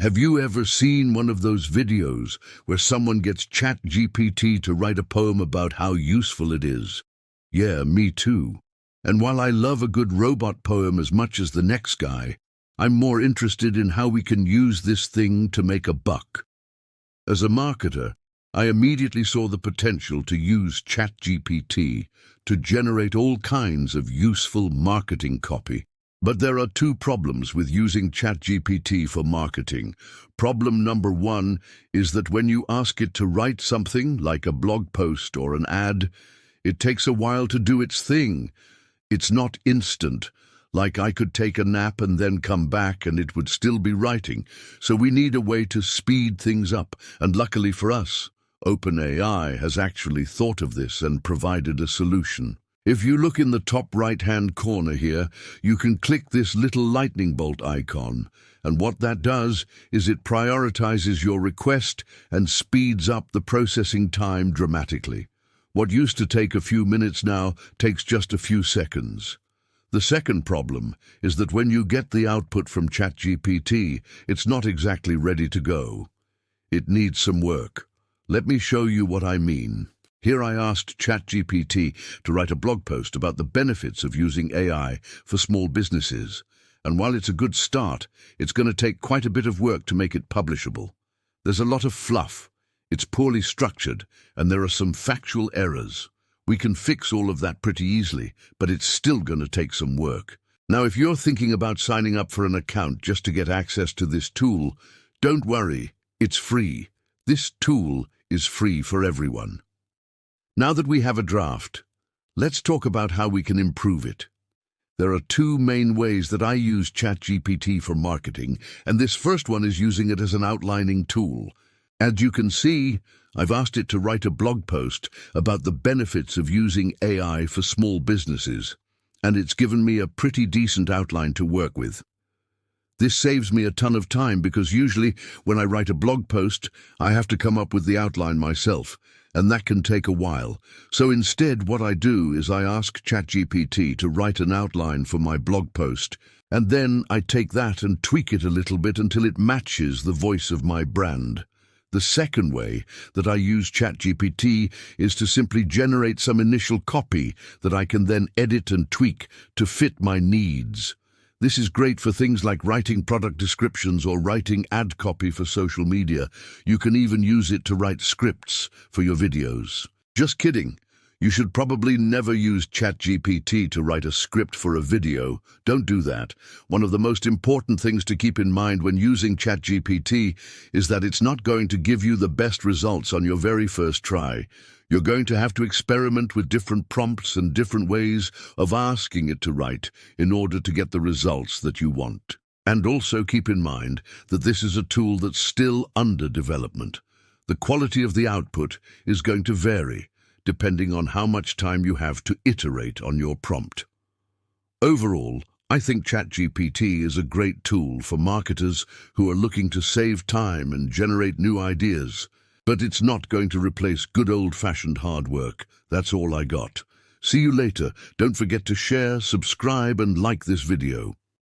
Have you ever seen one of those videos where someone gets ChatGPT to write a poem about how useful it is? Yeah, me too. And while I love a good robot poem as much as the next guy, I'm more interested in how we can use this thing to make a buck. As a marketer, I immediately saw the potential to use ChatGPT to generate all kinds of useful marketing copy. But there are two problems with using ChatGPT for marketing. Problem number one is that when you ask it to write something like a blog post or an ad, it takes a while to do its thing. It's not instant, like I could take a nap and then come back and it would still be writing. So we need a way to speed things up, and luckily for us, OpenAI has actually thought of this and provided a solution. If you look in the top right-hand corner here, you can click this little lightning bolt icon, and what that does is it prioritizes your request and speeds up the processing time dramatically. What used to take a few minutes now takes just a few seconds. The second problem is that when you get the output from ChatGPT, it's not exactly ready to go. It needs some work. Let me show you what I mean. Here I asked ChatGPT to write a blog post about the benefits of using AI for small businesses. And while it's a good start, it's going to take quite a bit of work to make it publishable. There's a lot of fluff, it's poorly structured, and there are some factual errors. We can fix all of that pretty easily, but it's still going to take some work. Now, if you're thinking about signing up for an account just to get access to this tool, don't worry, it's free. This tool is free for everyone. Now that we have a draft, let's talk about how we can improve it. There are two main ways that I use ChatGPT for marketing, and this first one is using it as an outlining tool. As you can see, I've asked it to write a blog post about the benefits of using AI for small businesses, and it's given me a pretty decent outline to work with. This saves me a ton of time because usually when I write a blog post, I have to come up with the outline myself, and that can take a while. So instead, what I do is I ask ChatGPT to write an outline for my blog post, and then I take that and tweak it a little bit until it matches the voice of my brand. The second way that I use ChatGPT is to simply generate some initial copy that I can then edit and tweak to fit my needs. This is great for things like writing product descriptions or writing ad copy for social media. You can even use it to write scripts for your videos. Just kidding. You should probably never use ChatGPT to write a script for a video. Don't do that. One of the most important things to keep in mind when using ChatGPT is that it's not going to give you the best results on your very first try. You're going to have to experiment with different prompts and different ways of asking it to write in order to get the results that you want. And also keep in mind that this is a tool that's still under development. The quality of the output is going to vary, depending on how much time you have to iterate on your prompt. Overall, I think ChatGPT is a great tool for marketers who are looking to save time and generate new ideas. But it's not going to replace good old-fashioned hard work. That's all I got. See you later. Don't forget to share, subscribe, and like this video.